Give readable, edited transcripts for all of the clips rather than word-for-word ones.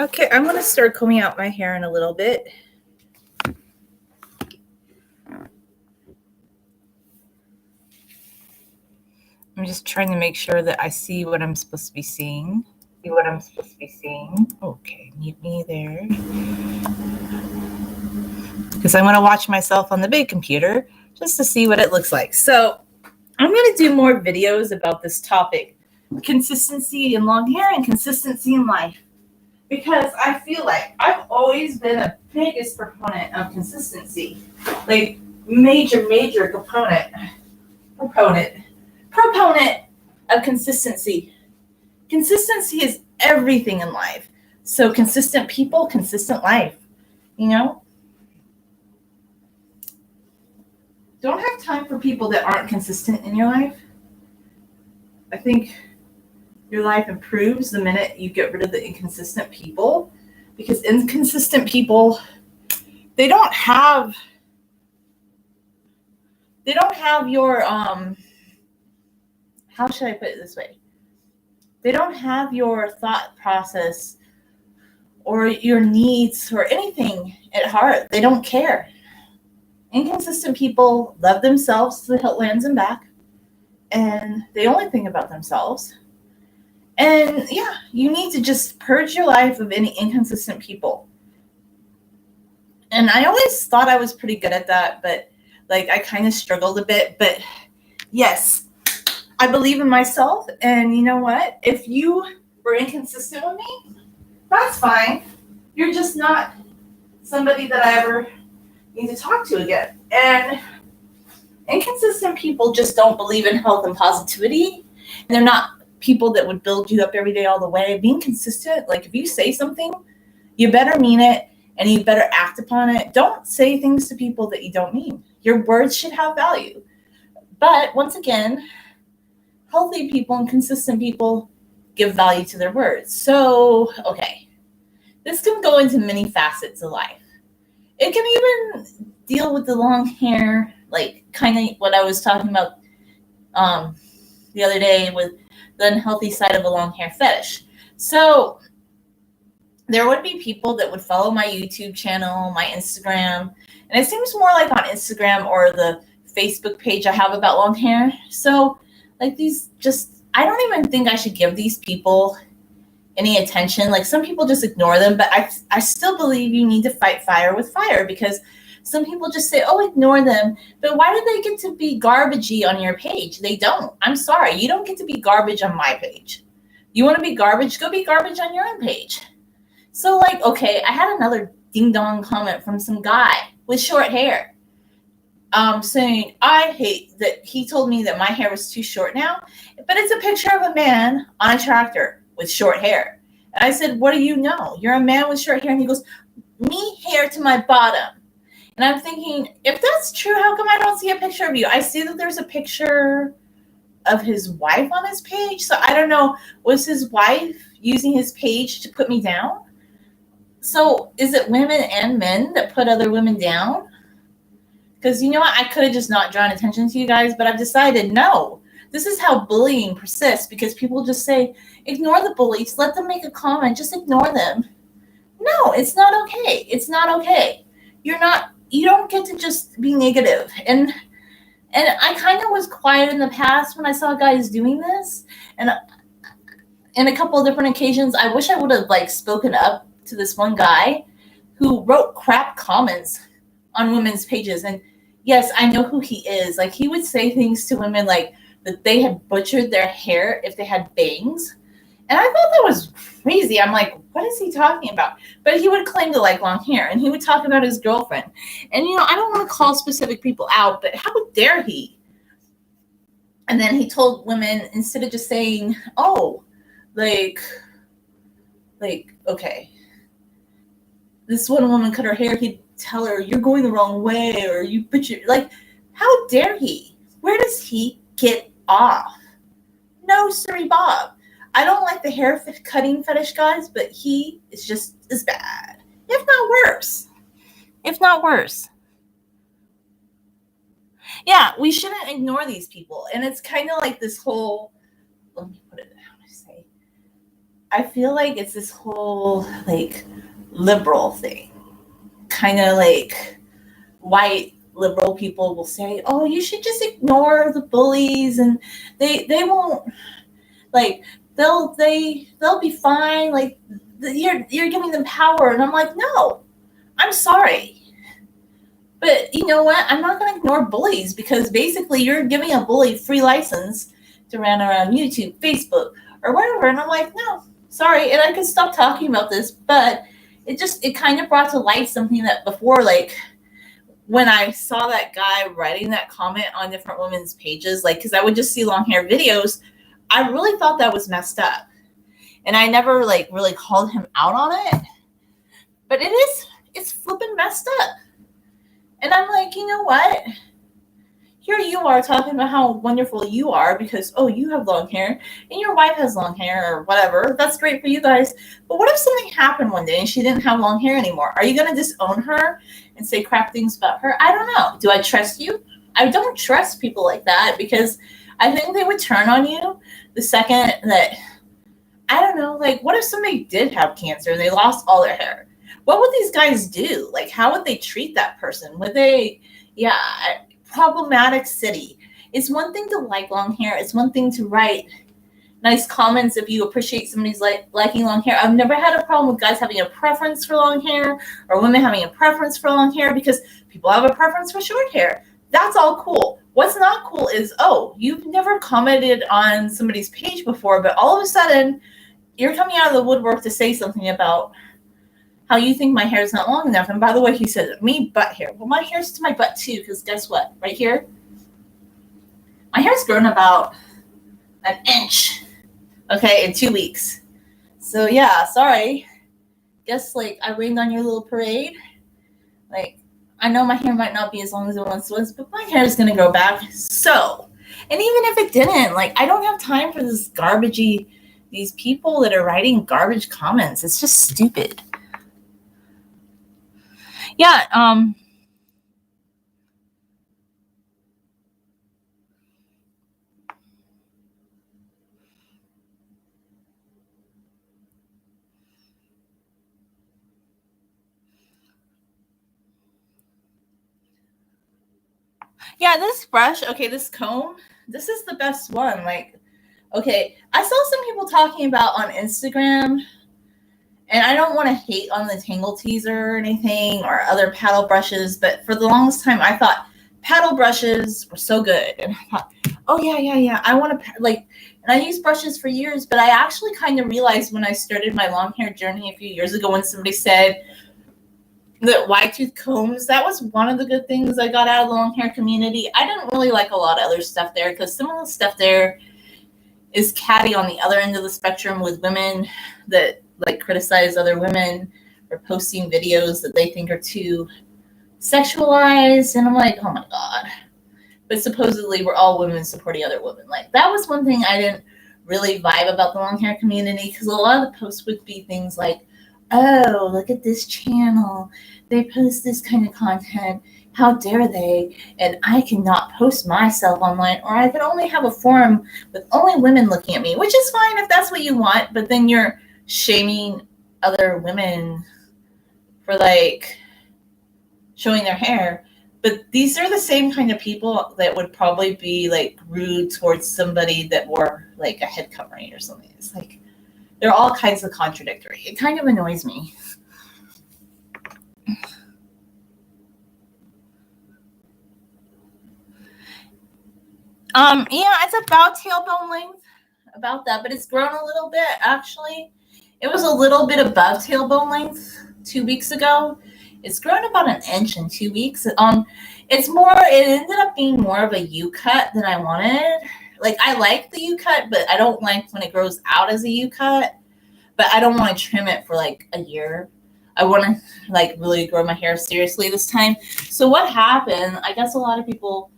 Okay, I'm going to start combing out my hair in a little bit. I'm just trying to make sure that I see what I'm supposed to be seeing. Okay, mute me there. Because I'm going to watch myself on the big computer just to see what it looks like. So I'm going to do more videos about this topic, consistency in long hair and consistency in life. Because I feel like I've always been a biggest proponent of consistency. Like major proponent of consistency. Consistency is everything in life. So consistent people, consistent life, you know? Don't have time for people that aren't consistent in your life. I think your life improves the minute you get rid of the inconsistent people, because inconsistent people, they don't have your how should I put it this way? They don't have your thought process or your needs or anything at heart. They don't care. Inconsistent people love themselves to the hilt and back, and they only think about themselves. And yeah, you need to just purge your life of any inconsistent people. And I always thought I was pretty good at that, but like I kind of struggled a bit. But yes, I believe in myself. And you know what? If you were inconsistent with me, that's fine. You're just not somebody that I ever need to talk to again. And inconsistent people just don't believe in health and positivity. And they're not people that would build you up every day all the way. Being consistent, like if you say something, you better mean it and you better act upon it. Don't say things to people that you don't mean. Your words should have value. But once again, healthy people and consistent people give value to their words. So, okay, this can go into many facets of life. It can even deal with the long hair, like kind of what I was talking about the other day with the unhealthy side of a long hair fetish. So there would be people that would follow my YouTube channel, my Instagram, and it seems more like on Instagram or the Facebook page I have about long hair. So like these just, I don't even think I should give these people any attention. Like some people just ignore them, but I still believe you need to fight fire with fire, because some people just say, oh, ignore them. But why do they get to be garbagey on your page? They don't. I'm sorry. You don't get to be garbage on my page. You want to be garbage? Go be garbage on your own page. So like, okay, I had another ding dong comment from some guy with short hair saying, I hate that he told me that my hair was too short now, but it's a picture of a man on a tractor with short hair. And I said, what do you know? You're a man with short hair. And he goes, me hair to my bottom. And I'm thinking, if that's true, how come I don't see a picture of you? I see that there's a picture of his wife on his page. So I don't know, was his wife using his page to put me down? So is it women and men that put other women down? Because you know what? I could have just not drawn attention to you guys, but I've decided no. This is how bullying persists, because people just say, ignore the bullies, let them make a comment, just ignore them. No, it's not okay. It's not okay. You don't get to just be negative. And I kind of was quiet in the past when I saw guys doing this. And in a couple of different occasions, I wish I would have like spoken up to this one guy who wrote crap comments on women's pages. And yes, I know who he is. Like he would say things to women like that they had butchered their hair if they had bangs. And I thought that was crazy. I'm like, what is he talking about? But he would claim to like long hair, and he would talk about his girlfriend. And, you know, I don't want to call specific people out, but how dare he? And then he told women, instead of just saying, oh, like, okay, this one woman cut her hair, he'd tell her, you're going the wrong way, or you butchered. Like, how dare he? Where does he get off? No, sorry, Bob. I don't like the hair cutting fetish guys, but he is just as bad, if not worse. If not worse. Yeah, we shouldn't ignore these people. And it's kind of like this whole, let me put it, how to say, I feel like it's this whole like liberal thing, kind of like white liberal people will say, "Oh, you should just ignore the bullies, and they won't like they'll be fine. Like you're giving them power." And I'm like, no, I'm sorry. But you know what? I'm not going to ignore bullies because basically you're giving a bully free license to run around YouTube, Facebook, or whatever. And I'm like, no, sorry. And I could stop talking about this, but it kind of brought to light something that before, like when I saw that guy writing that comment on different women's pages, like, because I would just see long hair videos, I really thought that was messed up. And I never like really called him out on it. But it's flipping messed up. And I'm like, you know what? Here you are talking about how wonderful you are because, oh, you have long hair and your wife has long hair or whatever. That's great for you guys. But what if something happened one day and she didn't have long hair anymore? Are you going to disown her and say crap things about her? I don't know. Do I trust you? I don't trust people like that because I think they would turn on you the second that, I don't know, like what if somebody did have cancer and they lost all their hair? What would these guys do? Like, how would they treat that person? Would they, problematic city. It's one thing to like long hair. It's one thing to write nice comments if you appreciate somebody's liking long hair. I've never had a problem with guys having a preference for long hair or women having a preference for long hair because people have a preference for short hair. That's all cool. What's not cool is, oh, you've never commented on somebody's page before, but all of a sudden you're coming out of the woodwork to say something about how you think my hair is not long enough. And by the way, he said, me butt hair. Well, my hair's to my butt too, because guess what? Right here, my hair's grown about an inch, okay, in 2 weeks. So yeah, sorry. Guess like I rained on your little parade. Like, I know my hair might not be as long as it once was, but my hair is going to grow back. So, and even if it didn't, like, I don't have time for this garbagey, these people that are writing garbage comments. It's just stupid. Yeah, yeah, this brush, okay, this comb, this is the best one. Like, okay, I saw some people talking about on Instagram, and I don't want to hate on the Tangle Teezer or anything or other paddle brushes, but for the longest time, I thought paddle brushes were so good. And I thought, oh, yeah, I want to, like, and I used brushes for years, but I actually kind of realized when I started my long hair journey a few years ago when somebody said, the wide tooth combs, that was one of the good things I got out of the long hair community. I didn't really like a lot of other stuff there because some of the stuff there is catty on the other end of the spectrum with women that like criticize other women for posting videos that they think are too sexualized. And I'm like, oh my God. But supposedly we're all women supporting other women. Like, that was one thing I didn't really vibe about the long hair community because a lot of the posts would be things like, oh, look at this channel. They post this kind of content. How dare they? And I cannot post myself online, or I can only have a forum with only women looking at me, which is fine if that's what you want. But then you're shaming other women for like showing their hair. But these are the same kind of people that would probably be like rude towards somebody that wore like a head covering or something. It's like, they're all kinds of contradictory. It kind of annoys me. Yeah, it's about tailbone length, about that, but it's grown a little bit actually. It was a little bit above tailbone length 2 weeks ago. It's grown about an inch in 2 weeks. It ended up being more of a U cut than I wanted. Like, I like the U cut, but I don't like when it grows out as a U cut. But I don't want to trim it for like a year. I want to like really grow my hair seriously this time. So what happened, I guess a lot of people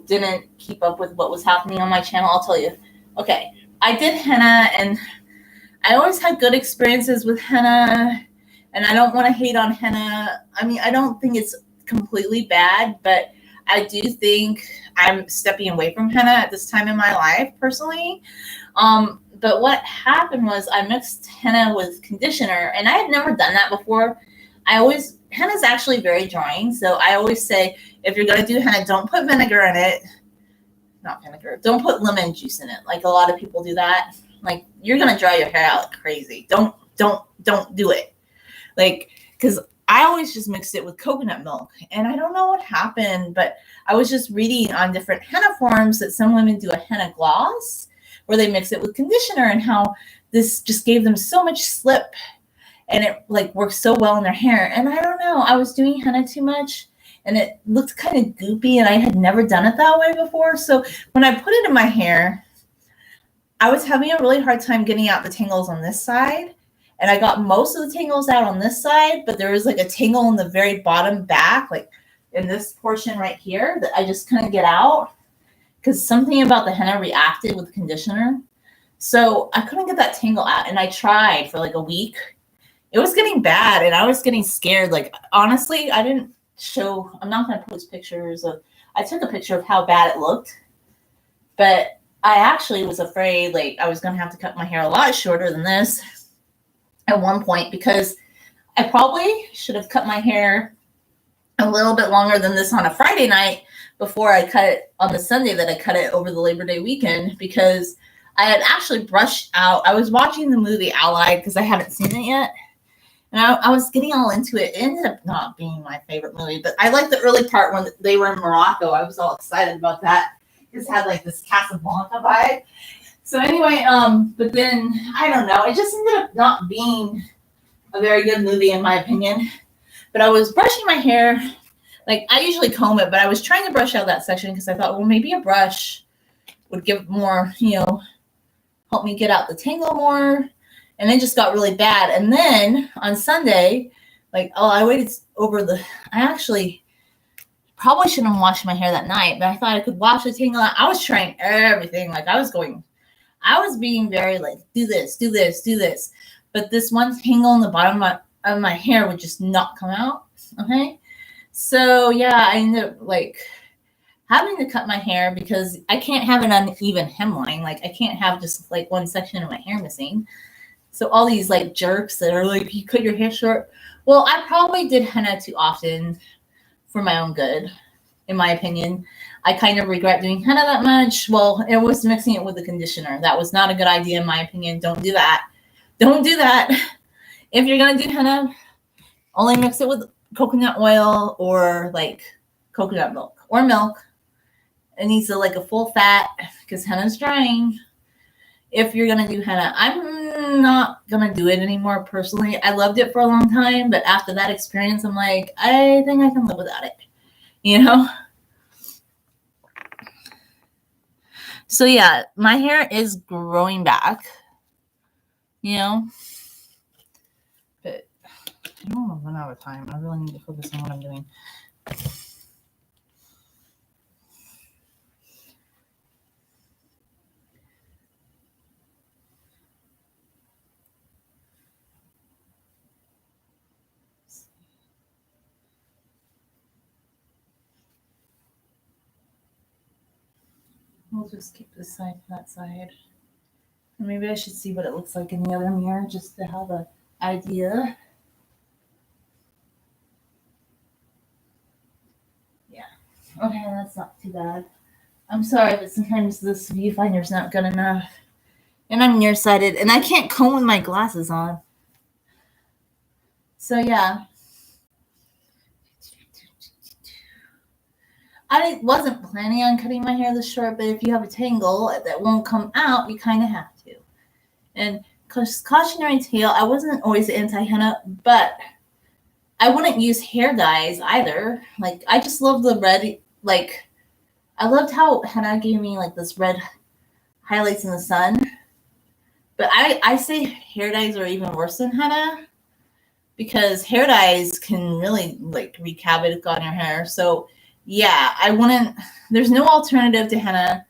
didn't keep up with what was happening on my channel. I'll tell you. Okay, I did henna, and I always had good experiences with henna, and I don't want to hate on henna. I mean, I don't think it's completely bad, but I do think I'm stepping away from henna at this time in my life personally. But what happened was I mixed henna with conditioner, and I had never done that before. Henna's actually very drying, so I always say, if you're going to do henna, don't put vinegar in it. Not vinegar. Don't put lemon juice in it. Like a lot of people do that. Like, you're going to dry your hair out like crazy. Don't do it. Like, because I always just mixed it with coconut milk. And I don't know what happened, but I was just reading on different henna forums that some women do a henna gloss where they mix it with conditioner, and how this just gave them so much slip, and it like works so well in their hair. And I don't know, I was doing henna too much and it looked kind of goopy, and I had never done it that way before. So when I put it in my hair, I was having a really hard time getting out the tangles on this side. And I got most of the tangles out on this side, but there was like a tangle in the very bottom back, like in this portion right here, that I just couldn't get out because something about the henna reacted with the conditioner. So I couldn't get that tangle out, and I tried for like a week. It was getting bad, and I was getting scared. Like, honestly, I'm not going to post pictures of, I took a picture of how bad it looked, but I actually was afraid like I was going to have to cut my hair a lot shorter than this at one point, because I probably should have cut my hair a little bit longer than this on a Friday night before I cut it on the Sunday that I cut it over the Labor Day weekend, because I had actually brushed out. I was watching the movie Allied because I haven't seen it yet. And I was getting all into it. It ended up not being my favorite movie, but I liked the early part when they were in Morocco. I was all excited about that. It just had like this Casablanca vibe. So anyway, but then, I don't know. It just ended up not being a very good movie in my opinion. But I was brushing my hair. Like, I usually comb it, but I was trying to brush out that section because I thought, well, maybe a brush would give more, help me get out the tangle more. And it just got really bad. And then on Sunday, I actually probably shouldn't have washed my hair that night, but I thought I could wash the tangle out. I was trying everything. Like, I was being very like, do this. But this one tangle in the bottom of my hair would just not come out. Okay. So yeah, I ended up like having to cut my hair because I can't have an uneven hemline. Like, I can't have just like one section of my hair missing. So all these like jerks that are like, you cut your hair short. Well, I probably did henna too often for my own good, in my opinion. I kind of regret doing henna that much. Well, it was mixing it with the conditioner. That was not a good idea, in my opinion. Don't do that. Don't do that. If you're going to do henna, only mix it with coconut oil or like coconut milk or milk. It needs like a full fat because henna's drying. If you're going to do henna, I'm not going to do it anymore personally. I loved it for a long time, but after that experience, I'm like, I think I can live without it, So yeah, my hair is growing back, but I don't want to run out of time. I really need to focus on what I'm doing. We'll just keep this side to that side. Maybe I should see what it looks like in the other mirror just to have an idea. Yeah. Okay, that's not too bad. I'm sorry, but sometimes this viewfinder's not good enough. And I'm nearsighted, and I can't comb with my glasses on. So yeah. I wasn't planning on cutting my hair this short, but if you have a tangle that won't come out, you kind of have to. And cautionary tale, I wasn't always anti-henna, but I wouldn't use hair dyes either. Like, I just love the red, like, I loved how henna gave me like this red highlights in the sun. But I say hair dyes are even worse than henna because hair dyes can really like wreak havoc on your hair. So yeah, there's no alternative to henna.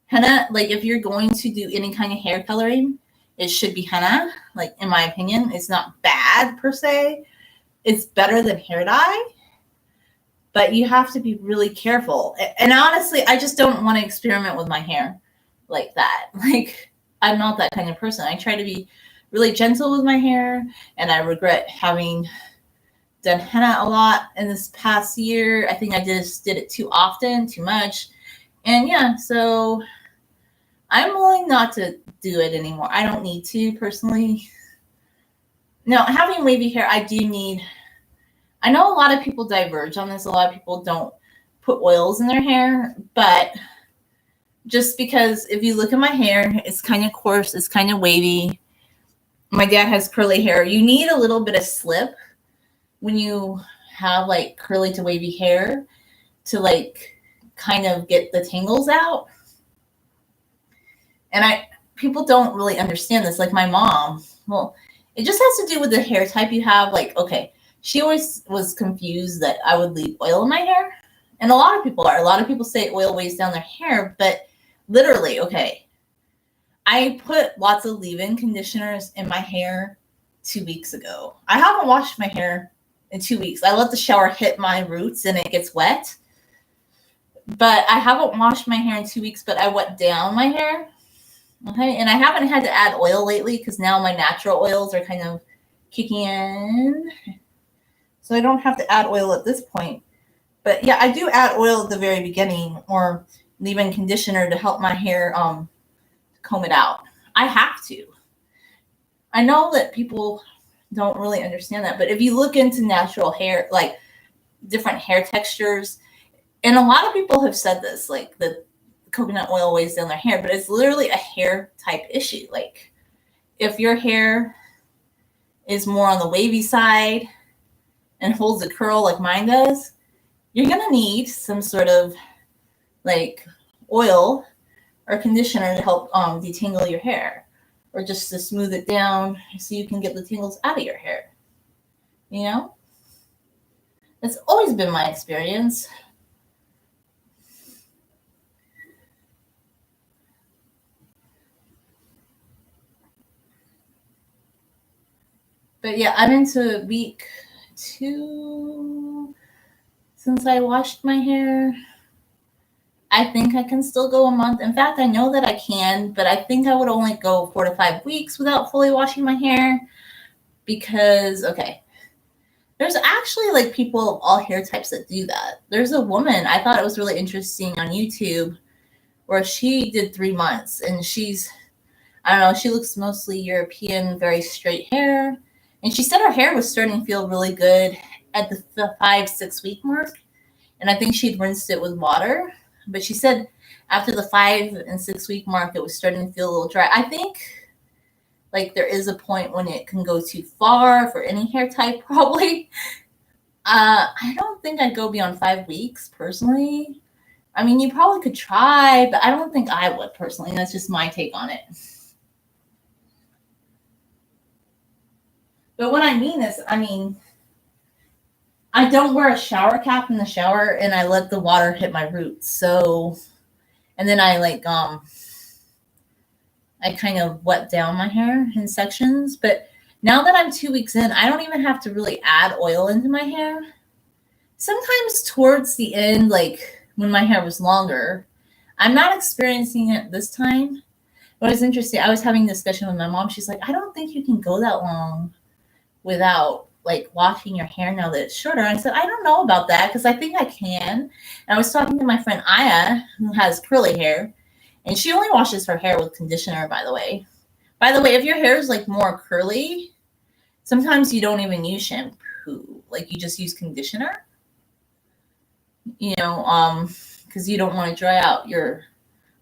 Henna, like, if you're going to do any kind of hair coloring, it should be henna. Like, in my opinion, it's not bad per se. It's better than hair dye, but you have to be really careful. And honestly, I just don't want to experiment with my hair like that. Like, I'm not that kind of person. I try to be really gentle with my hair, and I regret having done henna a lot in this past year. I think I just did it too often, too much. And yeah, so I'm willing not to do it anymore. I don't need to personally. Now, having wavy hair, I do need. I know a lot of people diverge on this. A lot of people don't put oils in their hair, but just because if you look at my hair, it's kind of coarse, it's kind of wavy. My dad has curly hair. You need a little bit of slip when you have like curly to wavy hair to like kind of get the tangles out. And people don't really understand this. Like my mom, well, it just has to do with the hair type you have. Like, okay, she always was confused that I would leave oil in my hair. And a lot of people are. A lot of people say oil weighs down their hair, but literally, okay, I put lots of leave-in conditioners in my hair 2 weeks ago. I haven't washed my hair in 2 weeks. I let the shower hit my roots and it gets wet. But I haven't washed my hair in 2 weeks, but I wet down my hair. Okay, and I haven't had to add oil lately because now my natural oils are kind of kicking in. So I don't have to add oil at this point. But yeah, I do add oil at the very beginning or leave-in conditioner to help my hair comb it out. I have to. I know that people don't really understand that, but if you look into natural hair, like different hair textures, and a lot of people have said this, like the coconut oil weighs down their hair, but it's literally a hair type issue. Like if your hair is more on the wavy side and holds a curl like mine does, you're going to need some sort of like oil or conditioner to help detangle your hair or just to smooth it down so you can get the tangles out of your hair. You know? That's always been my experience. But yeah, I'm into week 2 since I washed my hair. I think I can still go a month. In fact, I know that I can, but I think I would only go 4 to 5 weeks without fully washing my hair because, okay, there's actually like people of all hair types that do that. There's a woman, I thought it was really interesting on YouTube where she did 3 months and I don't know, she looks mostly European, very straight hair. And she said her hair was starting to feel really good at the 5-6 week mark. And I think she'd rinsed it with water. But she said after the 5 and 6 week mark, it was starting to feel a little dry. I think like there is a point when it can go too far for any hair type, probably. I don't think I'd go beyond 5 weeks personally. I mean, you probably could try, but I don't think I would personally. That's just my take on it. But what I mean is, I don't wear a shower cap in the shower and I let the water hit my roots. So, and then I kind of wet down my hair in sections. But now that I'm 2 weeks in, I don't even have to really add oil into my hair. Sometimes towards the end, like when my hair was longer, I'm not experiencing it this time. But it's interesting. I was having a discussion with my mom. She's like, I don't think you can go that long without like washing your hair now that it's shorter. I said, I don't know about that because I think I can. And I was talking to my friend Aya, who has curly hair, and she only washes her hair with conditioner, by the way. By the way, if your hair is like more curly, sometimes you don't even use shampoo. Like you just use conditioner. You know, because you don't want to dry out your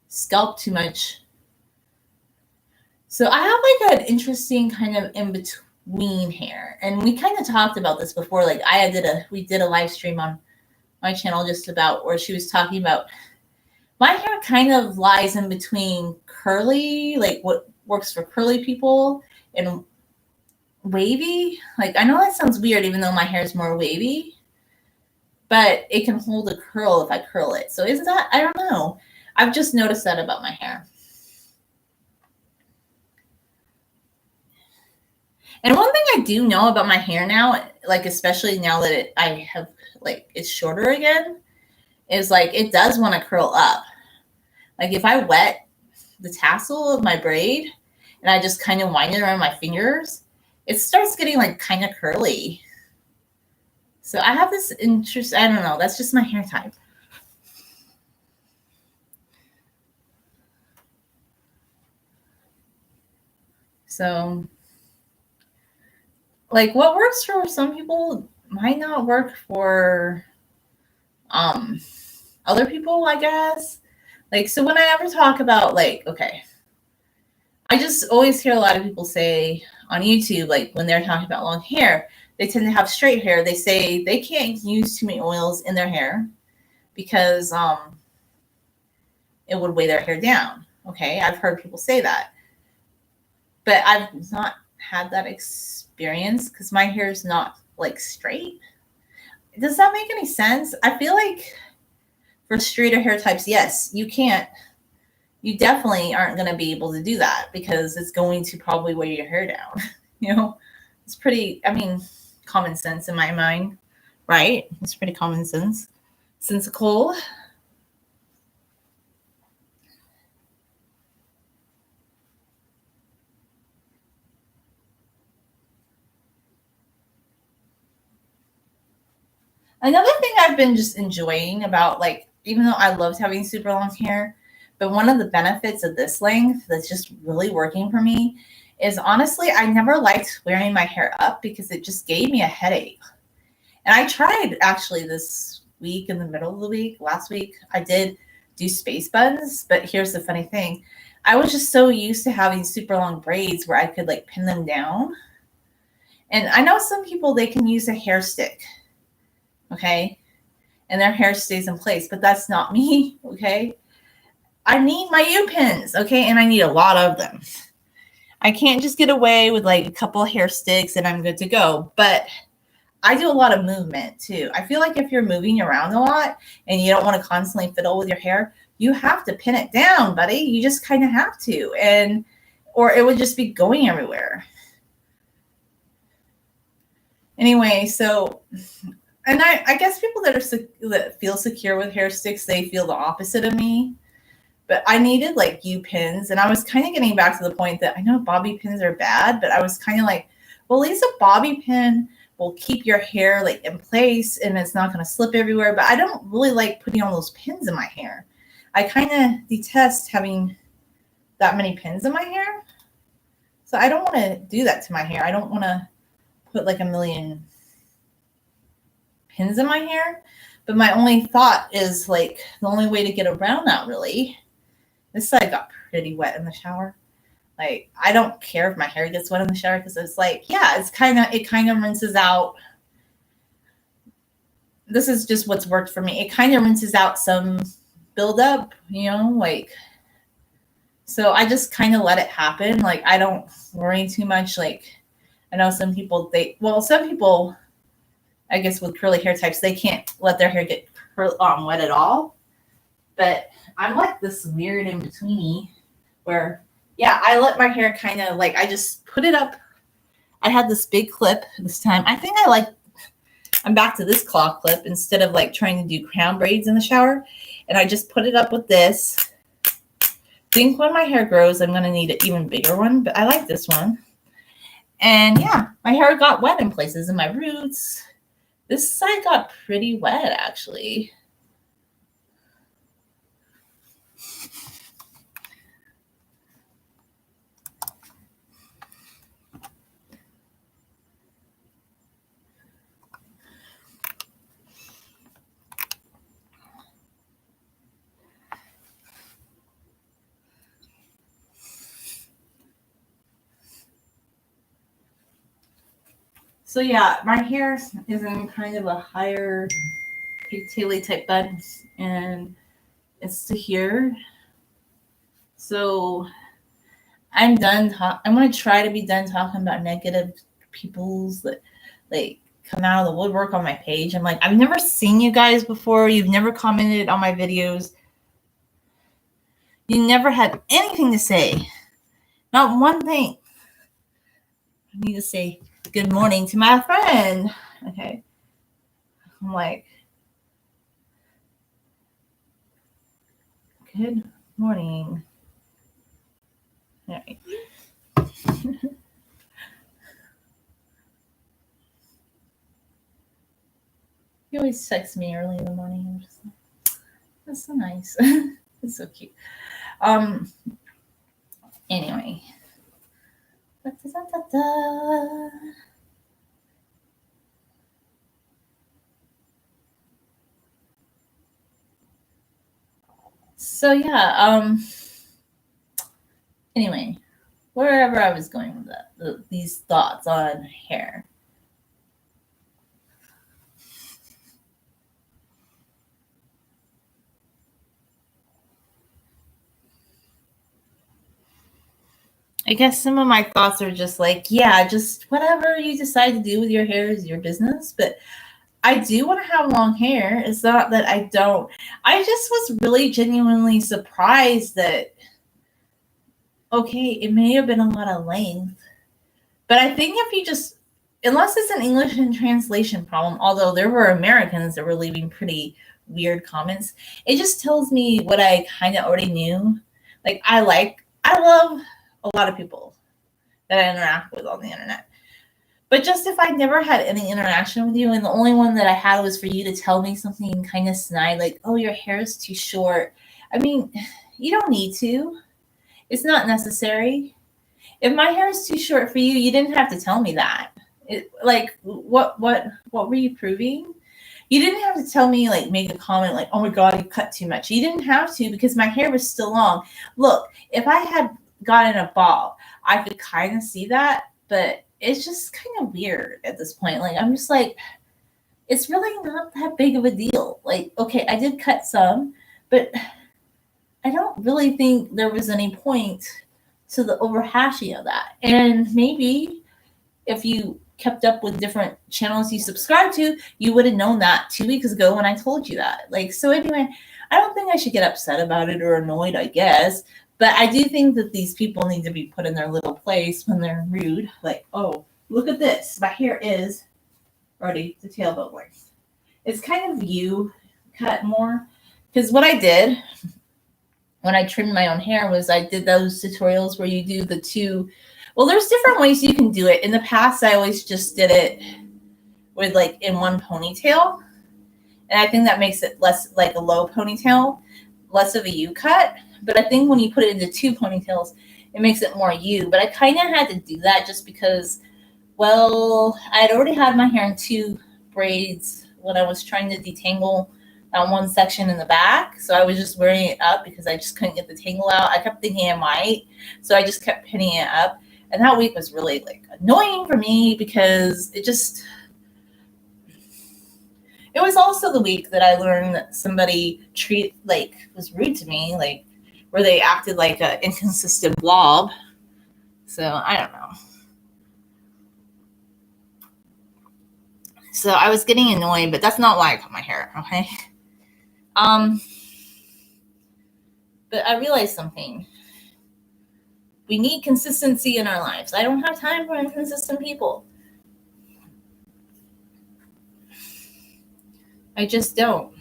scalp too much. So I have like an interesting kind of in between hair, and we kind of talked about this before. Like we did a live stream on my channel just about where she was talking about my hair kind of lies in between curly, like what works for curly people, and wavy. Like I know that sounds weird, even though my hair is more wavy, but it can hold a curl if I curl it. So is that, I don't know. I've just noticed that about my hair. And one thing I do know about my hair now, like especially now that I have like it's shorter again, is like it does want to curl up. Like if I wet the tassel of my braid and I just kind of wind it around my fingers, it starts getting like kind of curly. So I have this interest, I don't know, that's just my hair type. So like what works for some people might not work for other people, I guess. Like, so when I ever talk about like, okay, I just always hear a lot of people say on YouTube, like when they're talking about long hair, they tend to have straight hair. They say they can't use too many oils in their hair because it would weigh their hair down. Okay, I've heard people say that, but I've not had that experience because my hair is not like straight. Does that make any sense? I feel like for straighter hair types, yes, you can't. You definitely aren't going to be able to do that because it's going to probably weigh your hair down. You know, it's pretty, I mean, common sense in my mind, right? It's pretty common sense. Sensical. Another thing I've been just enjoying about, like, even though I loved having super long hair, but one of the benefits of this length that's just really working for me is honestly, I never liked wearing my hair up because it just gave me a headache. And I tried actually this week in the middle of the week, last week, I did do space buns, but here's the funny thing. I was just so used to having super long braids where I could like pin them down. And I know some people, they can use a hair stick, okay? And their hair stays in place, but that's not me, okay? I need my U-pins, okay? And I need a lot of them. I can't just get away with like a couple hair sticks and I'm good to go. But I do a lot of movement too. I feel like if you're moving around a lot and you don't want to constantly fiddle with your hair, you have to pin it down, buddy. You just kind of have to. And or it would just be going everywhere. Anyway, so and I guess people that feel secure with hair sticks, they feel the opposite of me. But I needed like U pins, and I was kind of getting back to the point that I know bobby pins are bad, but I was kind of like, well, at least a bobby pin will keep your hair like in place and it's not going to slip everywhere. But I don't really like putting all those pins in my hair. I kind of detest having that many pins in my hair. So I don't want to do that to my hair. I don't want to put like a million pins in my hair. But my only thought is like the only way to get around that really. This side got pretty wet in the shower. Like I don't care if my hair gets wet in the shower because it's like, yeah, it kind of rinses out. This is just what's worked for me. It kind of rinses out some buildup, you know, like so I just kind of let it happen. Like I don't worry too much. Like I know some people some people I guess with curly hair types, they can't let their hair get wet at all. But I'm like this weird in betweeny where, yeah, I let my hair kind of like, I just put it up. I had this big clip this time. I think I'm back to this claw clip instead of like trying to do crown braids in the shower. And I just put it up with this. Think when my hair grows, I'm going to need an even bigger one, but I like this one. And yeah, my hair got wet in places in my roots. This side got pretty wet actually. So yeah, my hair is in kind of a higher pigtaily type bun, and it's to here. So I'm done. I'm gonna try to be done talking about negative people's that like come out of the woodwork on my page. I'm like, I've never seen you guys before. You've never commented on my videos. You never had anything to say. Not one thing. I need to say good morning to my friend. Okay. I'm like, good morning. Right. He always texts me early in the morning. I'm just like, that's so nice. It's so cute. Anyway. Da-da-da-da-da. So yeah, anyway, wherever I was going with that, these thoughts on hair. I guess some of my thoughts are just like, yeah, just whatever you decide to do with your hair is your business. But I do want to have long hair. It's not that I don't. I just was really genuinely surprised that, okay, it may have been a lot of length. But I think if you just, unless it's an English and translation problem, although there were Americans that were leaving pretty weird comments, it just tells me what I kind of already knew. Like, I love a lot of people that I interact with on the internet. But just if I never had any interaction with you and the only one that I had was for you to tell me something kind of snide, like, oh, your hair is too short. I mean, you don't need to. It's not necessary. If my hair is too short for you, you didn't have to tell me that. Like, what were you proving? You didn't have to tell me, like, make a comment like, oh my God, you cut too much. You didn't have to because my hair was still long. Look, if I had gotten a bob, I could kind of see that, but it's just kind of weird at this point. Like, I'm just like, it's really not that big of a deal. Like, okay, I did cut some, but I don't really think there was any point to the overhashing of that. And maybe if you kept up with different channels you subscribe to, you would have known that 2 weeks ago when I told you that. Like, so anyway, I don't think I should get upset about it or annoyed, I guess. But I do think that these people need to be put in their little place when they're rude. Like, oh, look at this. My hair is already the tailbone length. It's kind of you cut more. Because what I did when I trimmed my own hair was I did those tutorials where you do the two. Well, there's different ways you can do it. In the past, I always just did it with like in one ponytail. And I think that makes it less like a low ponytail, less of a U cut. But I think when you put it into two ponytails, it makes it more U. But I kind of had to do that just because, well, I had already had my hair in two braids when I was trying to detangle that one section in the back. So I was just wearing it up because I just couldn't get the tangle out. I kept thinking it might. So I just kept pinning it up. And that week was really like annoying for me because it was also the week that I learned that somebody was rude to me, like where they acted like an inconsistent blob. So I don't know. So I was getting annoyed, but that's not why I cut my hair, okay? But I realized something. We need consistency in our lives. I don't have time for inconsistent people. I just don't.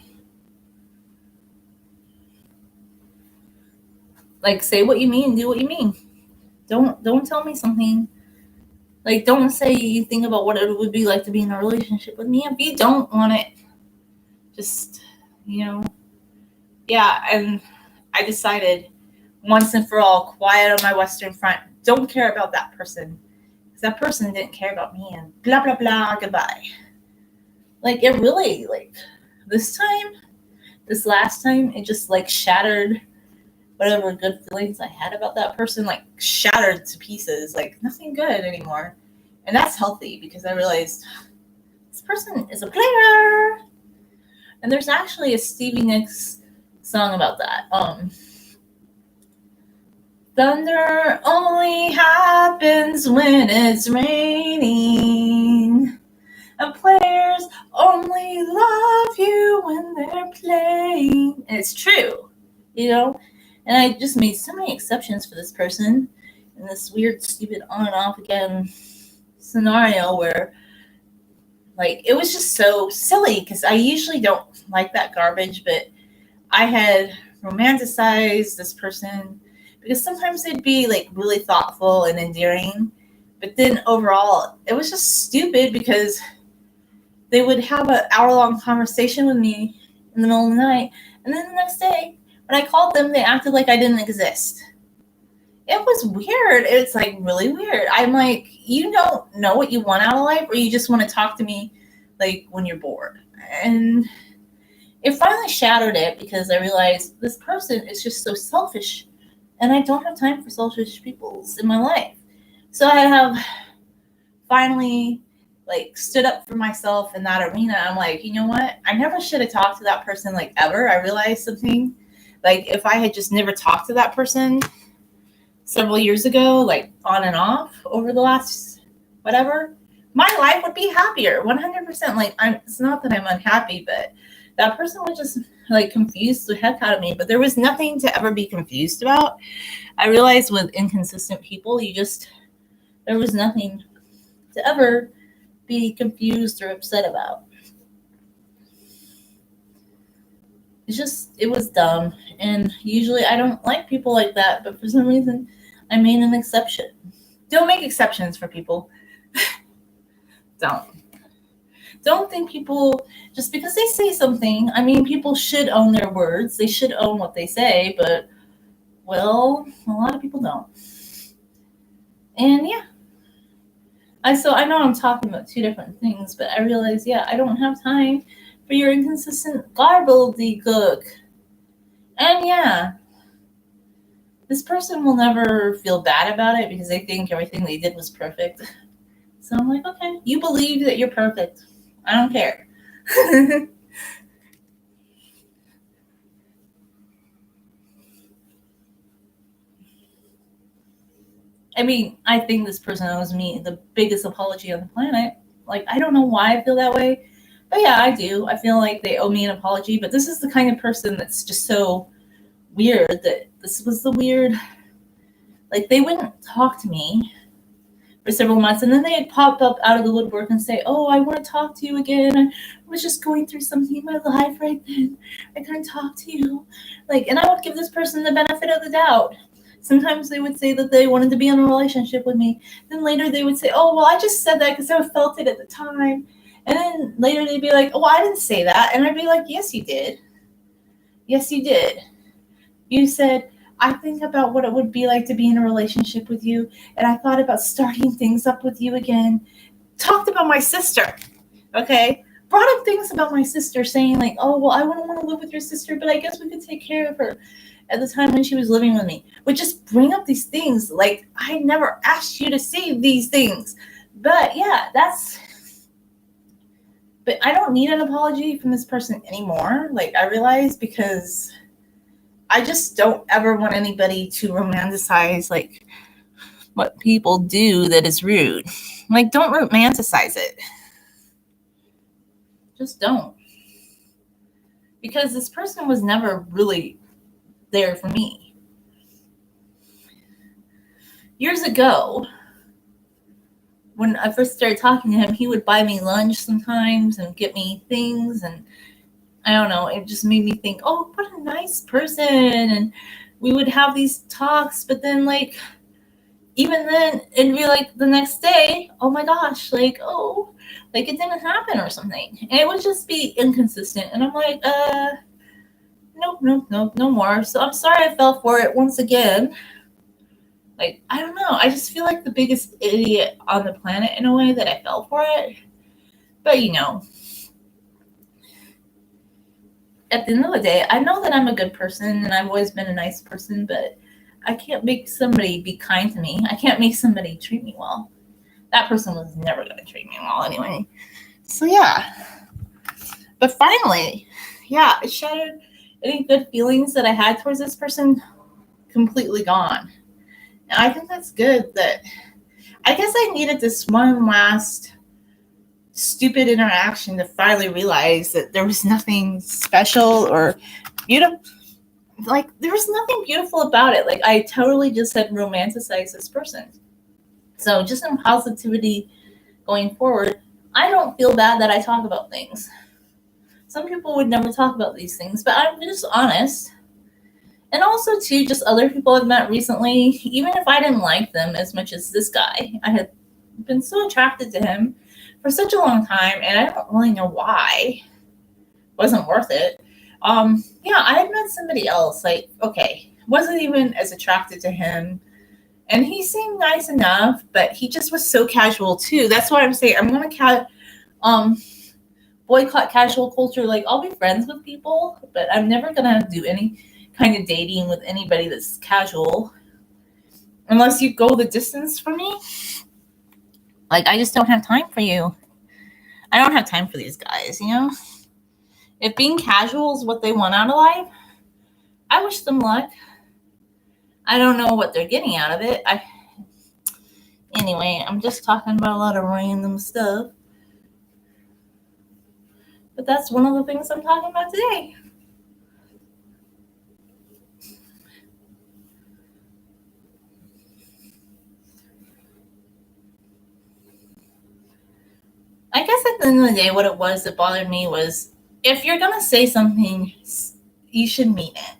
Like, say what you mean, do what you mean. Don't tell me something. Like, don't say you think about what it would be like to be in a relationship with me if you don't want it. Just, yeah. And I decided once and for all, quiet on my Western Front. Don't care about that person. Because that person didn't care about me and blah, blah, blah, goodbye. Like, it really, like, this last time, it just, like, shattered whatever good feelings I had about that person, like, shattered to pieces. Like, nothing good anymore. And that's healthy because I realized this person is a player. And there's actually a Stevie Nicks song about that. Thunder only happens when it's raining. And players only love you when they're playing. And it's true, And I just made so many exceptions for this person in this weird, stupid on and off again scenario where, like, it was just so silly because I usually don't like that garbage, but I had romanticized this person because sometimes they'd be like really thoughtful and endearing, but then overall it was just stupid because they would have an hour-long conversation with me in the middle of the night, and then the next day when I called them, they acted like I didn't exist. It was weird. It's like really weird. I'm like, you don't know what you want out of life, or you just want to talk to me like when you're bored. And it finally shattered it because I realized this person is just so selfish, and I don't have time for selfish people in my life. So I have finally like stood up for myself in that arena. I'm like, you know what? I never should have talked to that person like ever. I realized something. Like if I had just never talked to that person several years ago, like on and off over the last whatever, my life would be happier 100%. Like it's not that I'm unhappy, but that person would just like confuse the heck out of me. But there was nothing to ever be confused about. I realized with inconsistent people, there was nothing to ever be confused or upset about. It was dumb. And usually I don't like people like that, but for some reason I made an exception. Don't make exceptions for people. Don't think people, just because they say something, I mean, people should own their words. They should own what they say, but, well, a lot of people don't. And yeah. So I know I'm talking about two different things, but I realize, I don't have time for your inconsistent gobbledygook. And this person will never feel bad about it because they think everything they did was perfect. So I'm like, okay, you believe that you're perfect. I don't care. I mean, I think this person owes me the biggest apology on the planet. Like, I don't know why I feel that way. But yeah, I do. I feel like they owe me an apology. But this is the kind of person that's just so weird that this was the weird. Like, they wouldn't talk to me for several months, and then they'd pop up out of the woodwork and say, "Oh, I want to talk to you again. I was just going through something in my life right then. I couldn't talk to you." Like, and I would give this person the benefit of the doubt. Sometimes they would say that they wanted to be in a relationship with me. Then later they would say, "Oh, well, I just said that because I felt it at the time." And then later they'd be like, "Oh, I didn't say that." And I'd be like, "Yes, you did. Yes, you did. You said, I think about what it would be like to be in a relationship with you, and I thought about starting things up with you again." Talked about my sister, okay? Brought up things about my sister, saying like, "Oh, well, I wouldn't want to live with your sister, but I guess we could take care of her." At the time when she was living with me, would just bring up these things like I never asked you to say these things. But yeah, but I don't need an apology from this person anymore. Like I realize, because I just don't ever want anybody to romanticize like what people do that is rude. Like, don't romanticize it. Just don't. Because this person was never really there for me. Years ago, when I first started talking to him, he would buy me lunch sometimes and get me things, and I don't know, it just made me think, oh, what a nice person. And we would have these talks, but then like even then it'd be like the next day, oh my gosh, like, oh, like it didn't happen or something. And it would just be inconsistent. And I'm like, nope, no more. So I'm sorry I fell for it once again. Like, I don't know. I just feel like the biggest idiot on the planet in a way that I fell for it. But at the end of the day, I know that I'm a good person and I've always been a nice person, but I can't make somebody be kind to me. I can't make somebody treat me well. That person was never going to treat me well anyway. So yeah. But finally, it shattered any good feelings that I had towards this person. Completely gone. And I think that's good. That I guess I needed this one last stupid interaction to finally realize that there was nothing special or beautiful. Like, there was nothing beautiful about it. Like, I totally just had romanticized this person. So just in positivity going forward, I don't feel bad that I talk about things. Some people would never talk about these things, but I'm just honest. And also, too, just other people I've met recently, even if I didn't like them as much as this guy, I had been so attracted to him for such a long time, and I don't really know why. Wasn't worth it. Yeah, I had met somebody else, like, okay, wasn't even as attracted to him. And he seemed nice enough, but he just was so casual too. That's why I'm saying I'm gonna um boycott casual culture. Like, I'll be friends with people, but I'm never gonna do any kind of dating with anybody that's casual unless you go the distance for me. Like, I just don't have time for you. I don't have time for these guys, you know? If being casual is what they want out of life, I wish them luck. I don't know what they're getting out of it. Anyway, I'm just talking about a lot of random stuff. But that's one of the things I'm talking about today. I guess at the end of the day, what it was that bothered me was if you're going to say something, you should mean it.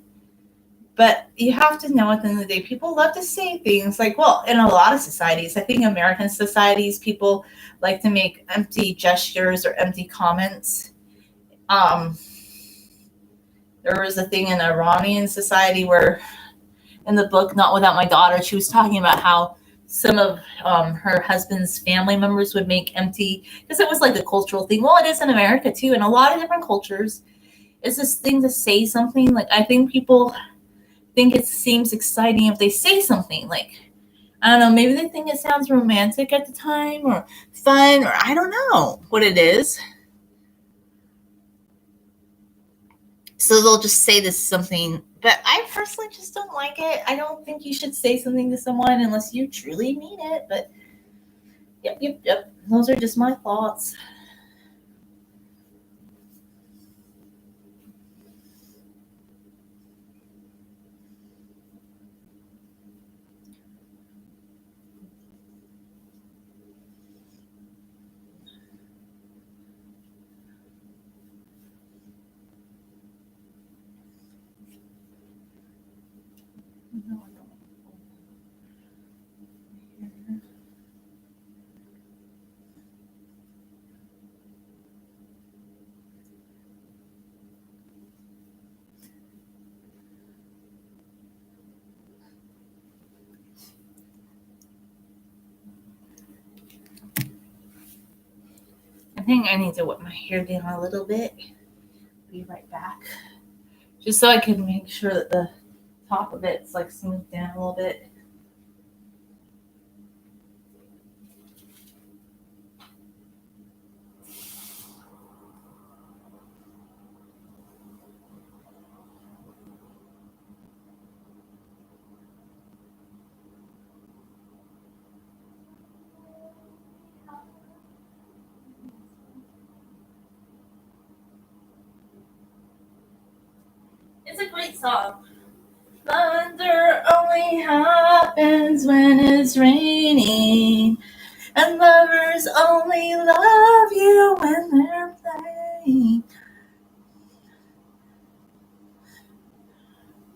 But you have to know at the end of the day, people love to say things like, well, in a lot of societies, I think American societies, people like to make empty gestures or empty comments. There was a thing in Iranian society where in the book Not Without My Daughter, she was talking about how some of her husband's family members would make empty, because it was like a cultural thing. Well, it is in America too, in a lot of different cultures. It's this thing to say something. Like, I think people think it seems exciting if they say something. Like, I don't know, maybe they think it sounds romantic at the time or fun, or I don't know what it is. So they'll just say this something, but I personally just don't like it. I don't think you should say something to someone unless you truly mean it. But yep. Those are just my thoughts. I think I need to whip my hair down a little bit. Be right back. Just so I can make sure that the top of it's like smoothed down a little bit. It's a great song. Thunder only happens when it's raining, and lovers only love you when they're playing.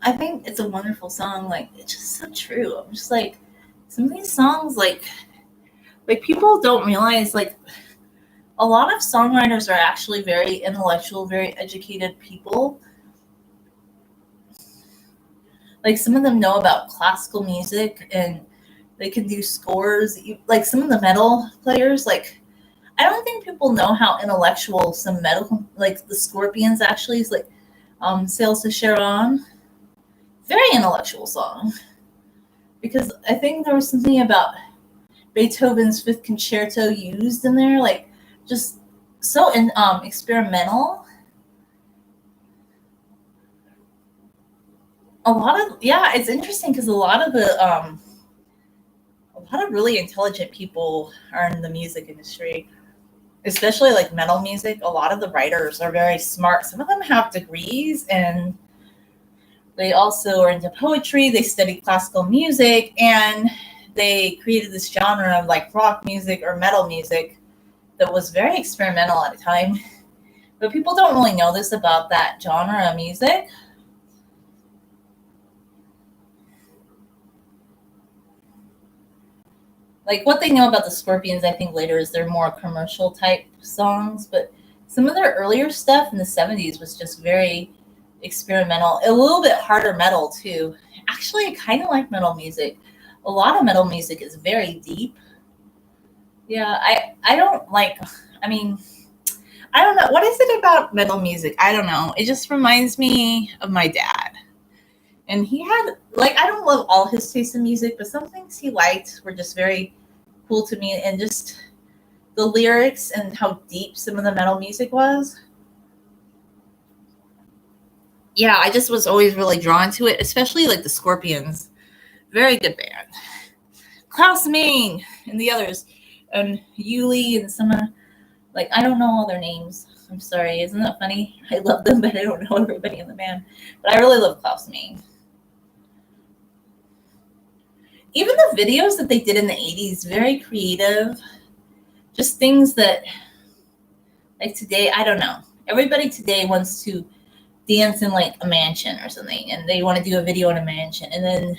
I think it's a wonderful song. Like, it's just so true. I'm just like, some of these songs, like people don't realize, like, a lot of songwriters are actually very intellectual, very educated people. Like, some of them know about classical music and they can do scores. Like, some of the metal players, like, I don't think people know how intellectual some metal, like the Scorpions actually is. Like, Sails to Charon, very intellectual song. Because I think there was something about Beethoven's Fifth Concerto used in there, like, just so experimental. A lot of, yeah, it's interesting because a lot of really intelligent people are in the music industry, especially like metal music. A lot of the writers are very smart. Some of them have degrees, and they also are into poetry. They study classical music, and they created this genre of like rock music or metal music that was very experimental at the time. But people don't really know this about that genre of music. like what they know about the Scorpions, I think later is they're more commercial type songs, but some of their earlier stuff in the 70s was just very experimental, a little bit harder metal too. Actually, I kind of like metal music. A lot of metal music is very deep. Yeah, I don't like, I mean, I don't know. What is it about metal music? I don't know. It just reminds me of my dad. And he had, like, I don't love all his taste in music, but some things he liked were just very cool to me. And just the lyrics and how deep some of the metal music was. Yeah, I just was always really drawn to it, especially like the Scorpions. Very good band. Klaus Main and the others. And Yuli and some, like, I don't know all their names. I'm sorry. Isn't that funny? I love them, but I don't know everybody in the band. But I really love Klaus Main. Even the videos that they did in the 80s, very creative. Just things that, like today, I don't know. Everybody today wants to dance in like a mansion or something, and they want to do a video in a mansion, and then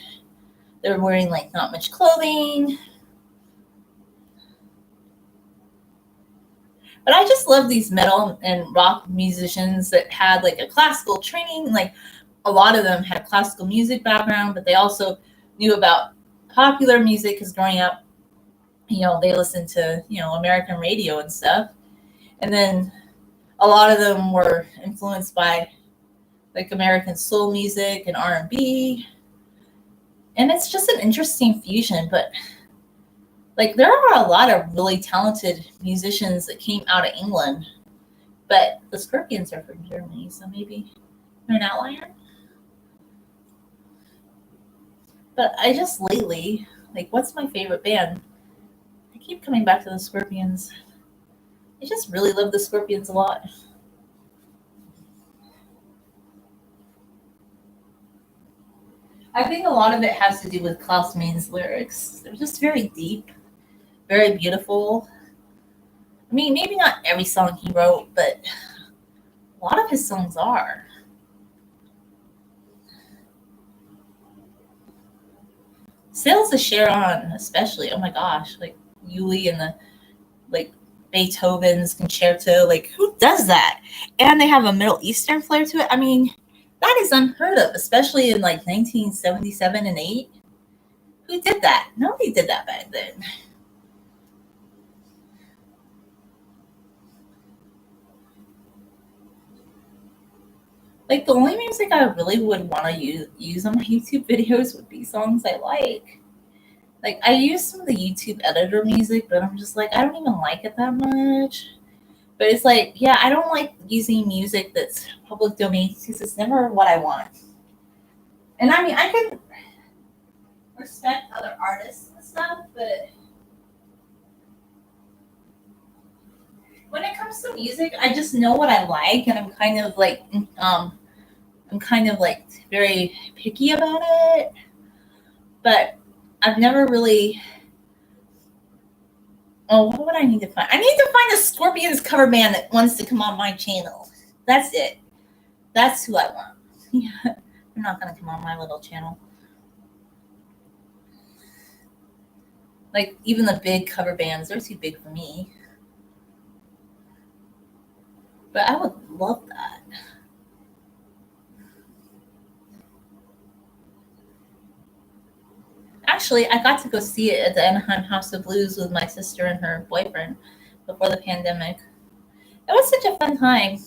they're wearing like not much clothing. But I just love these metal and rock musicians that had like a classical training. Like a lot of them had a classical music background, but they also knew about popular music because growing up, you know, they listened to, you know, American radio and stuff. And then a lot of them were influenced by like American soul music and R&B. And it's just an interesting fusion, but like there are a lot of really talented musicians that came out of England, but the Scorpions are from Germany, so maybe they're an outlier. But I just lately, like, what's my favorite band? I keep coming back to the Scorpions. I just really love the Scorpions a lot. I think a lot of it has to do with Klaus Main's lyrics. They're just very deep, very beautiful. I mean, maybe not every song he wrote, but a lot of his songs are. Sales to Sharon, especially. Oh my gosh, like Yuli and the like Beethoven's concerto. Like, who does that? And they have a Middle Eastern flair to it. I mean, that is unheard of, especially in like 1977 and 8. Who did that? Nobody did that back then. Like, the only music I really would want to use on my YouTube videos would be songs I like. Like, I use some of the YouTube editor music, but I'm just like, I don't even like it that much. But it's like, yeah, I don't like using music that's public domain because it's never what I want. And I mean, I can respect other artists and stuff, but when it comes to music, I just know what I like, and I'm kind of like very picky about it. But I've never really. Oh, what would I need to find? I need to find a Scorpions cover band that wants to come on my channel. That's it. That's who I want. Yeah, they're not gonna come on my little channel. Like even the big cover bands, they're too big for me. But I would love that. Actually, I got to go see it at the Anaheim House of Blues with my sister and her boyfriend before the pandemic. It was such a fun time,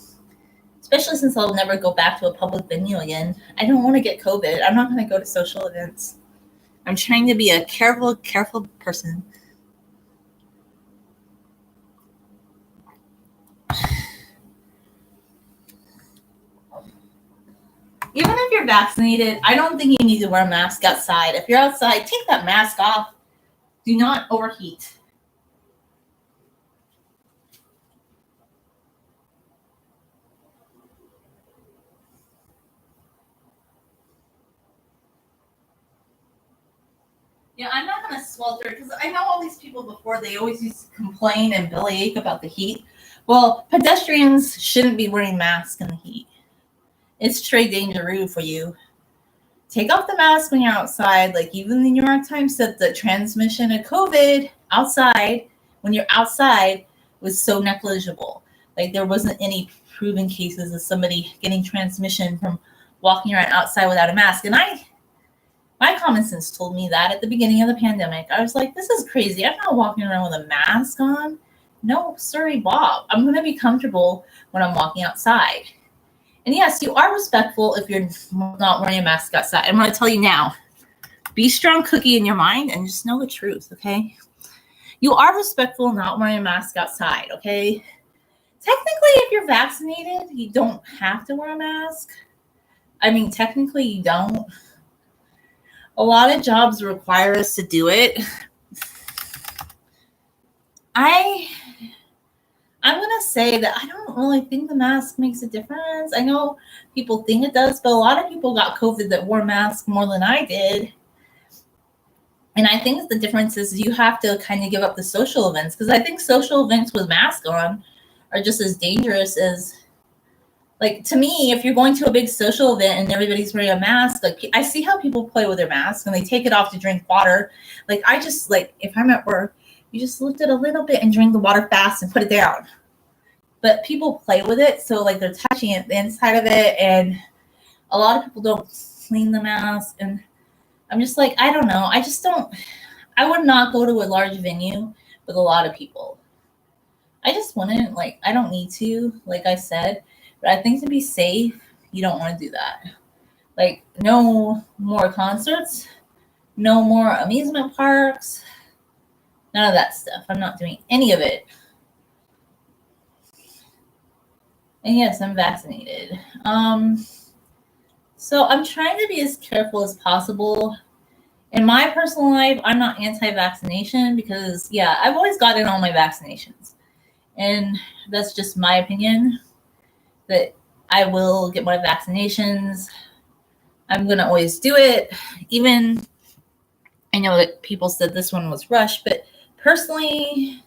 especially since I'll never go back to a public venue again. I don't want to get COVID. I'm not going to go to social events. I'm trying to be a careful person. Even if you're vaccinated, I don't think you need to wear a mask outside. If you're outside, take that mask off. Do not overheat. Yeah, I'm not going to swelter because I know all these people before, they always used to complain and bellyache about the heat. Well, pedestrians shouldn't be wearing masks in the heat. It's très dangereux for you. take off the mask when you're outside. Like even the New York Times said the transmission of COVID outside, when you're outside, was so negligible. Like there wasn't any proven cases of somebody getting transmission from walking around outside without a mask. And my common sense told me that at the beginning of the pandemic. I was like, this is crazy. I'm not walking around with a mask on. No, sorry, Bob. I'm going to be comfortable when I'm walking outside. And yes, you are respectful if you're not wearing a mask outside. I'm going to tell you now, be strong cookie in your mind and just know the truth, okay? You are respectful not wearing a mask outside, okay? Technically, if you're vaccinated, you don't have to wear a mask. I mean, technically, you don't. A lot of jobs require us to do it. I'm going to say that I don't really think the mask makes a difference. I know people think it does, but a lot of people got COVID that wore masks more than I did. And I think the difference is you have to kind of give up the social events, because I think social events with mask on are just as dangerous as, like, to me, if you're going to a big social event and everybody's wearing a mask, like I see how people play with their mask and they take it off to drink water. Like I just, like, if I'm at work, you just lift it a little bit and drink the water fast and put it down. But people play with it, so like they're touching it, the inside of it, and a lot of people don't clean the mask. And I'm just like, I don't know. I would not go to a large venue with a lot of people. I just wouldn't, like, I don't need to, like I said, but I think to be safe, you don't want to do that. Like, no more concerts, no more amusement parks, none of that stuff. I'm not doing any of it. And yes, I'm vaccinated. So I'm trying to be as careful as possible. In my personal life, I'm not anti-vaccination because, yeah, I've always gotten all my vaccinations. And that's just my opinion, that I will get my vaccinations. I'm going to always do it. Even, I know that people said this one was rushed, but personally,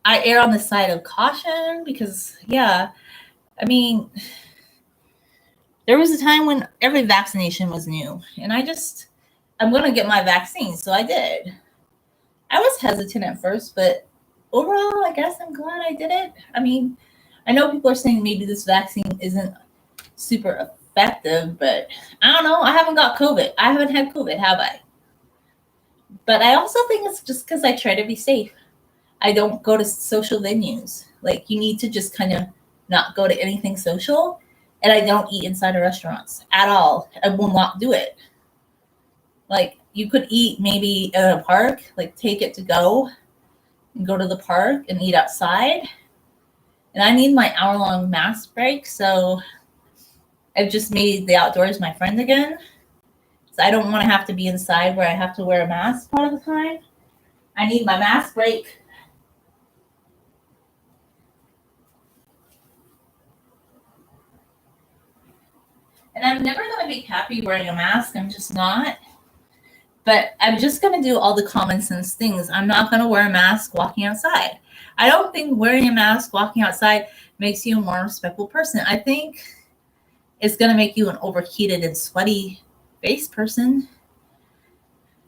I err on the side of caution because, yeah, I mean, there was a time when every vaccination was new, and I'm going to get my vaccine, so I did. I was hesitant at first, but overall, I guess I'm glad I did it. I mean, I know people are saying maybe this vaccine isn't super effective, but I don't know. I haven't got COVID. I haven't had COVID, have I? But I also think it's just because I try to be safe. I don't go to social venues. Like, you need to just kind of not go to anything social. And I don't eat inside of restaurants at all. I will not do it. Like, you could eat maybe in a park, like take it to go and go to the park and eat outside. And I need my hour-long mask break, so I've just made the outdoors my friend again. So I don't want to have to be inside where I have to wear a mask part of the time. I need my mask break. And I'm never going to be happy wearing a mask. I'm just not. But I'm just going to do all the common sense things. I'm not going to wear a mask walking outside. I don't think wearing a mask walking outside makes you a more respectful person. I think it's going to make you an overheated and sweaty face person.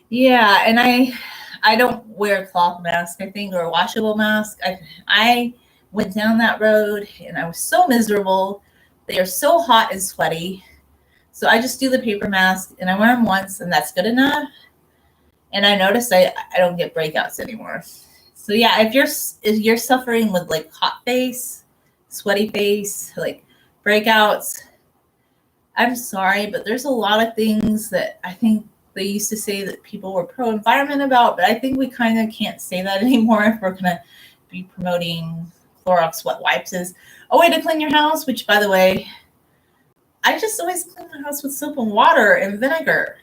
Yeah, and I don't wear a cloth mask, I think, or a washable mask. I went down that road and I was so miserable. They are so hot and sweaty. So I just do the paper mask and I wear them once and that's good enough. And I noticed I don't get breakouts anymore. So yeah, if you're suffering with like hot face, sweaty face, like breakouts, I'm sorry, but there's a lot of things that I think they used to say that people were pro-environment about, but I think we kind of can't say that anymore if we're going to be promoting Clorox wet wipes as a way to clean your house, which, by the way, I just always clean my house with soap and water and vinegar.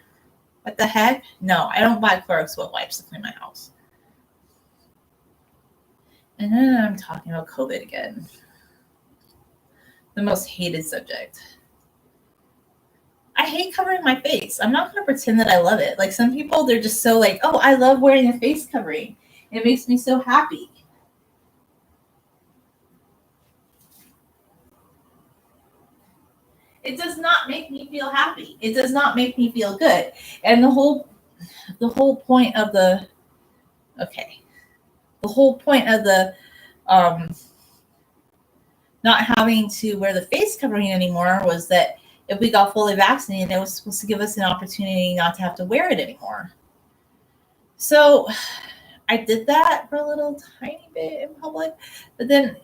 What the heck? No, I don't buy Clorox wet wipes to clean my house. And then I'm talking about COVID again. The most hated subject. I hate covering my face. I'm not going to pretend that I love it. Like some people, they're just so like, oh, I love wearing a face covering. It makes me so happy. It does not make me feel happy. It does not make me feel good. And the whole point of the um not having to wear the face covering anymore was that if we got fully vaccinated, it was supposed to give us an opportunity not to have to wear it anymore. So I did that for a little tiny bit in public, but then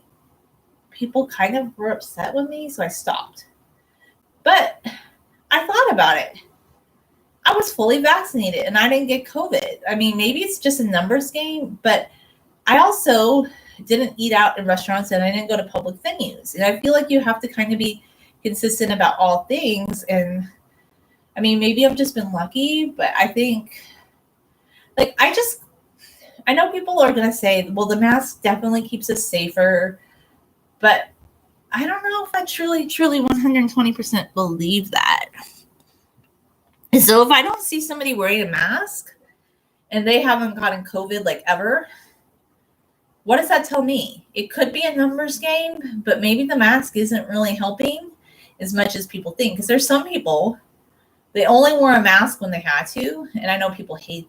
people kind of were upset with me, so I stopped. But I thought about it. I was fully vaccinated and I didn't get COVID. I mean, maybe it's just a numbers game, but I also didn't eat out in restaurants and I didn't go to public venues. And I feel like you have to kind of be consistent about all things. And I mean, maybe I've just been lucky, but I think, like, I know people are going to say, well, the mask definitely keeps us safer, but I don't know if I truly 120% believe that. So if I don't see somebody wearing a mask and they haven't gotten COVID like ever, what does that tell me? It could be a numbers game, but maybe the mask isn't really helping as much as people think. Because there's some people, they only wore a mask when they had to. And I know people hate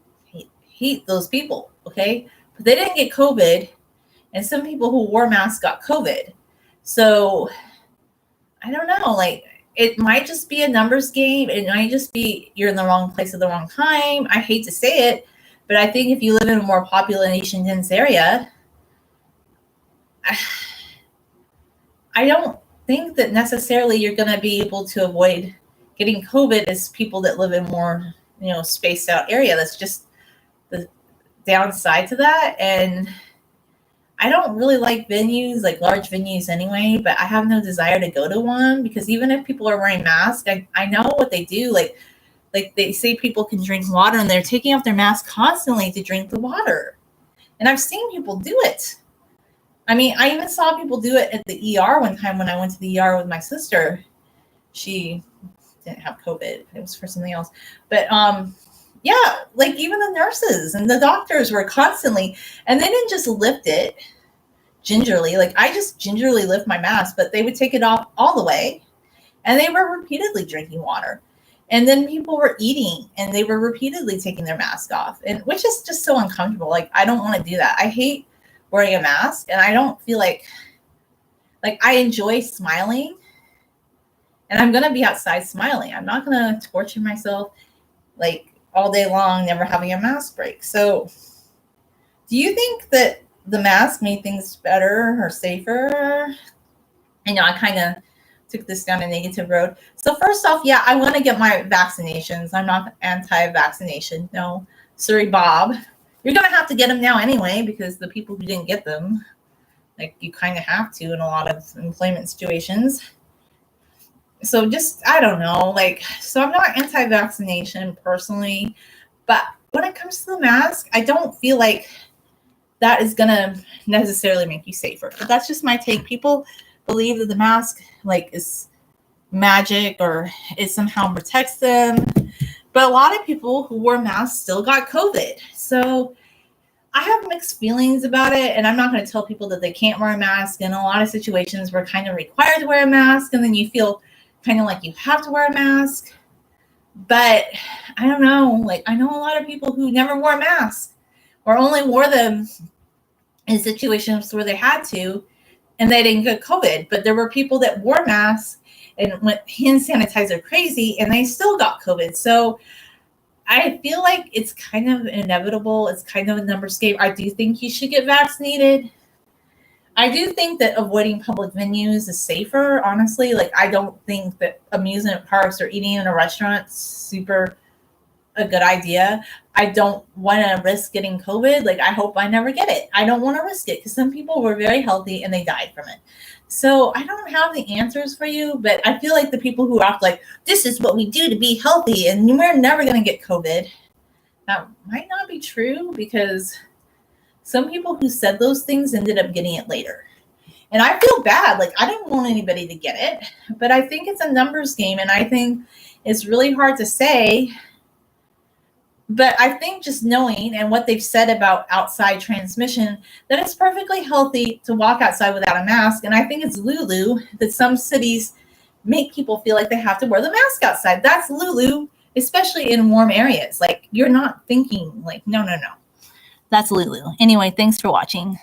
those people, okay? But they didn't get COVID. And some people who wore masks got COVID. So I don't know, like, it might just be a numbers game. It might just be you're in the wrong place at the wrong time. I hate to say it, but I think if you live in a more population dense area, I don't think that necessarily you're going to be able to avoid getting COVID as people that live in more, spaced out area. That's just the downside to that. And I don't really like venues, like large venues anyway, but I have no desire to go to one because even if people are wearing masks, I know what they do. Like they say people can drink water and they're taking off their mask constantly to drink the water. And I've seen people do it. I mean, I even saw people do it at the ER one time when I went to the ER with my sister. She didn't have COVID. It was for something else. But yeah, like even the nurses and the doctors were constantly, and they didn't just lift it gingerly. Like I just gingerly lift my mask, but they would take it off all the way. And they were repeatedly drinking water. And then people were eating and they were repeatedly taking their mask off, and which is just so uncomfortable. Like I don't want to do that. I hate wearing a mask, and I don't feel like I enjoy smiling, and I'm gonna be outside smiling. I'm not gonna torture myself like all day long, never having a mask break. So do you think that the mask made things better or safer? I know I kind of took this down a negative road. So first off, yeah, I want to get my vaccinations. I'm not anti-vaccination. No, sorry, Bob. You're going to have to get them now anyway, because the people who didn't get them, like you kind of have to in a lot of employment situations. So just, I don't know, so I'm not anti-vaccination personally, but when it comes to the mask, I don't feel like that is going to necessarily make you safer. But that's just my take. People believe that the mask is magic or it somehow protects them. But a lot of people who wore masks still got COVID. So I have mixed feelings about it, and I'm not going to tell people that they can't wear a mask. In a lot of situations, we're kind of required to wear a mask, and then you feel kind of like you have to wear a mask. But I don't know. I know a lot of people who never wore a mask or only wore them in situations where they had to, and they didn't get COVID. But there were people that wore masks and went hand sanitizer crazy, and they still got COVID. So I feel like it's kind of inevitable. It's kind of a numbers game. I do think you should get vaccinated. I do think that avoiding public venues is safer, honestly. I don't think that amusement parks or eating in a restaurant is super a good idea. I don't want to risk getting COVID. I hope I never get it. I don't want to risk it because some people were very healthy and they died from it. So I don't have the answers for you, but I feel like the people who act like this is what we do to be healthy and we're never going to get COVID, that might not be true, because some people who said those things ended up getting it later. And I feel bad. I didn't want anybody to get it, but I think it's a numbers game, and I think it's really hard to say. But I think just knowing and what they've said about outside transmission, that it's perfectly healthy to walk outside without a mask. And I think it's Lulu that some cities make people feel like they have to wear the mask outside. That's Lulu, especially in warm areas. Like, you're not thinking like, no. That's Lulu. Anyway, thanks for watching.